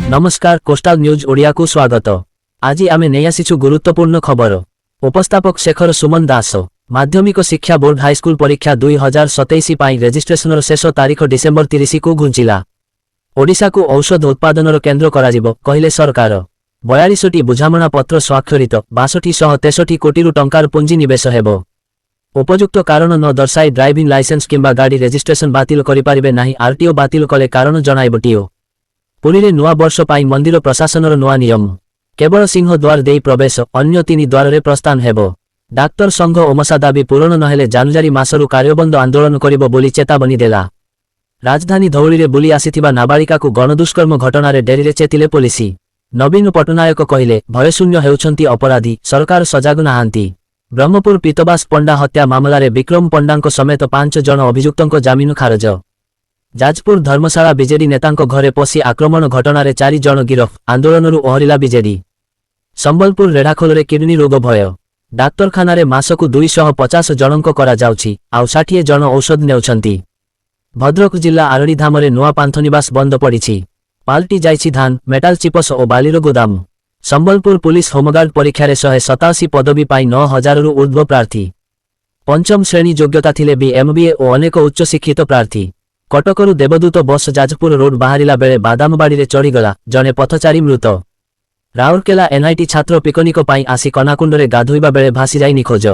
नमस्कार coastal news Odia को स्वागत। आज आम नहीं आसीचु गुरुत्वपूर्ण खबर। उपस्थापक शेखर सुमन दास। माध्यमिक शिक्षा बोर्ड हाईस्कूल परीक्षा 2027 रेजिस्ट्रेशन शेष तारीख डिसेम्बर 30 को घुंचिला। ओडिशा को औषध उत्पादन केन्द्र कराजिबो कहिले सरकार। 42टी बुझामणा पत्र स्वाक्षरित 6263 कोटी टंकार पुंजी निवेश हेबो। उपयुक्त कारण न दर्शाई ड्राइविंग लाइसेंस किंबा गाड़ी रेजिस्ट्रेशन बातिल करिपारिबे नाही। आरटीओ बातिल कले कारण जणाइबो टीओ। पुरी रे नुआ वर्ष पाई मंदिर प्रशासनर नुआ नियम। केवल सिंह द्वार देई प्रवेश, अन्य 3 द्वार रे प्रस्थान हेबो। डाक्तर संघ ओमसा दाबी पूरण नहेले जानुआरी मासरु कार्यबंद आंदोलन करिबो बोली चेतावनी देला। राजधानी धौली रे बुली आसीथिबा नाबालिका को गणदुष्कर्म घटना रे डेरी रे चेतिले पुलिसी। नवीन पटनायक कहिले भयशून्य हेउछंती अपराधी, सरकार सजाग नाहांती। ब्रह्मपुर पीतबास पंडा हत्या मामला रे विक्रम पंडांको समेत 5 जन अभियुक्तंको जामिन खारज। जाजपुर धर्मशाला बीजेडी नेतांको घरे पसी आक्रमण घटना रे 4 जन गिरफ, आंदोलनरु ओहरिला बीजेडी। संबलपुर रेढ़ाखोल रे किडनी रोग भय। डाक्तरखाना रे मासकु 250 जनंको करा जाउछि, आउ 60 जन औषध नेउछंती। भद्रक जिल्ला आरडीधाम रे नुआ पांथनिवास बंद पड़िछि। पाल्टी जाइछि धान, मेटाल चिपस ओ बालीर गोदाम। संबलपुर पुलिस होमगार्ड परीक्षा रे 187 पदवी पाई 9000 रु ऊर्ध्व प्रार्थी। पंचम श्रेणी योग्यता थिले भी एमबीए ओ अनेक उच्च शिक्षित प्रार्थी। कटकरु देवदूत बस जाजपुर रोड बाहरिला बेले बादामबाड़ी रे चढ़ीगला, जने पथचारी मृत। राउरकेला एनआईटी छात्र पिकनिक पाई आसी कनाकुंड रे गाधोइबा बेले भासी जाई निखोज।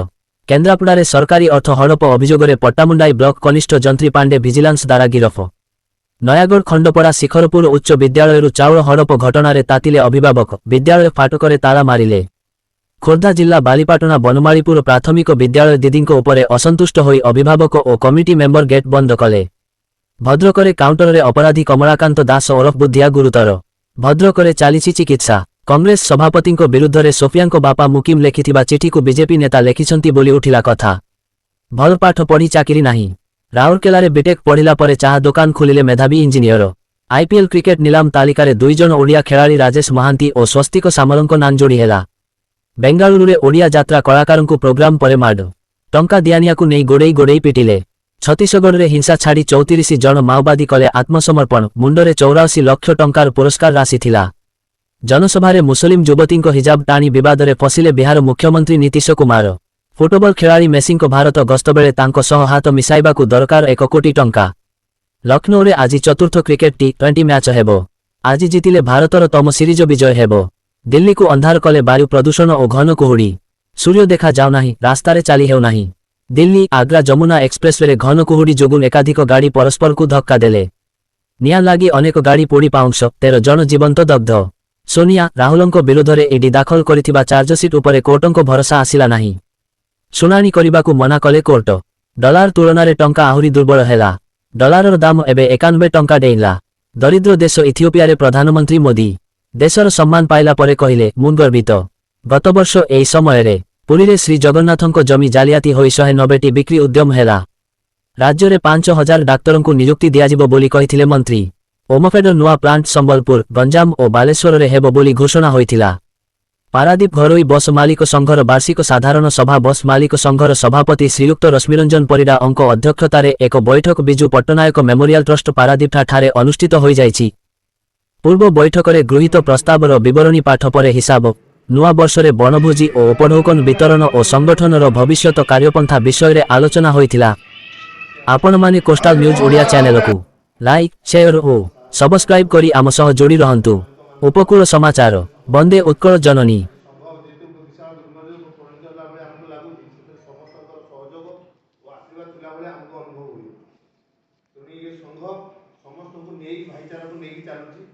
केन्द्रापड़ा रे सरकारी अर्थ हड़प अभियोगरे पट्टामुंडाई ब्लॉक कनिष्ठ जंत्री पांडे विजिलेंस द्वारा गिरफ। नयागढ़ खंडपड़ा शिखरपुर उच्च विद्यालय चाउल हड़प घटना रे तातिले अभिभावक, विद्यालय फाटकरे ताला मारिले। खोर्धा जिला बालीपाटना बनमालीपुर प्राथमिक विद्यालय दीदींको उपरे असंतुष्ट होई अभिभावक और कमिटी मेंबर गेट बंद कले। भद्रकरे काउंटर रे अपराधी कमलाकांत दास ओरफ बुद्धिया गुरुतर। भद्रकरे चालीछि चिकित्सा। कांग्रेस सभापतिंको विरुद्ध रे सोफियांको बापा मुकिम लेखिथिबा चिठी को बीजेपी नेता लेखिछंती बोली उठिला कथा। भल पाठ पढ़ी चाकरी नाही। राउरकेला रे बीटेक पढ़िला परे चाह दुकान खोलिले मेधावी इंजिनियर। आईपीएल क्रिकेट नीलाम तालिकारे 2 जन ओडिया खेलाड़ी राजेश महांती और स्वस्तिक सामलंको नाम जोड़ी हेला। बेंगालुरु रे ओडिया यात्रा कलाकारंको प्रोग्राम परे माड। टंका दियानियाकु नेई गोड़ेई गोड़ेई पिटिले। छत्तीसगढ़ रे हिंसा छाड़ी 34 जन माओवादी कले आत्मसमर्पण, मुंडरे 84 लाख टंकार पुरस्कार राशि थिला। जनसभारे मुस्लिम युवतींको हिजाब टाणी विवाद रे फसिले बिहार मुख्यमंत्री नीतीश कुमार। फुटबल खेलाड़ी मेसिंको भारत गस्त बेले तांको सह हाथ मिसाइबाकु दरकार 1 कोटी टंका। लखनऊ रे आज चतुर्थ क्रिकेट टी20 मैच हेबो। आज जितिले भारतर तम सीरीज विजय हेबो। दिल्ली को अंधार कले वायु प्रदूषण और घन कुहुड़ी। सूर्य देखा जाऊ नाही, रास्तारे चाली हेउ नाही। दिल्ली आग्रा जमुना एक्सप्रेसवे रे घन कुहुड़ी जोगु एकाधिक गाड़ी परस्पर को धक्का देले। निया लागी अनेक गाड़ी पोड़ी पाउंस, 13 जन जीवंत दग्ध। सोनिया राहुलंको विरोधरे ईडी दाखल करिथिबा चार्जशीट उपरे कोर्टंको भरोसा आसिला नाही। शुनानी करिबाकु मना कले कोर्ट। डॉलर तुलनारे टंका आहुरी दुर्बल हेला। डॉलरर दाम एबे 91 टंका डेइला। दरिद्र देश इथियोपिया रे प्रधानमंत्री मोदी देशर सम्मान पाइला परे कहिले मु गर्वित। गत वर्ष एई समय रे पुरी रे श्री जगन्नाथंको जमी जालियाती होई 190टी बिक्री उद्यम हेला। राज्य रे 5000 डाक्तरंकु नियुक्ति दियाजिबो बोली कहिथिले मंत्री। ओमफेड नुआ प्लांट संबलपुर, गंजाम और बालेश्वर रे हेबो बोली घोषणा होइथिला। पारादीप घरोई बस मालिक संघर वार्षिक साधारण सभा बस मालिक संघर सभापति श्रीयुक्त रश्मिरंजन परिडा अंक अध्यक्षतारे एक बैठक बिजू पट्टनायक मेमोरियल ट्रस्ट पारादीप ठारे अनुष्ठित होई जाइछि। पूर्व बैठकरे गृहीत प्रस्तावर विवरणी पाठ परे हिसाब, नुआ वर्ष रे बनभोजी और उपढौकन वितरण और संगठनर भविष्यत कार्यपंथा विषय रे आलोचना होइथिला। आपण माने कोस्टाल न्यूज ओडिया चैनल को लाइक, शेयर और सब्सक्राइब करी आम सह जोड़ी रहंतु। उपकूल समाचार। बंदे उत्कल जननी। समस्त को भाईचारा को लेकिन चलुची।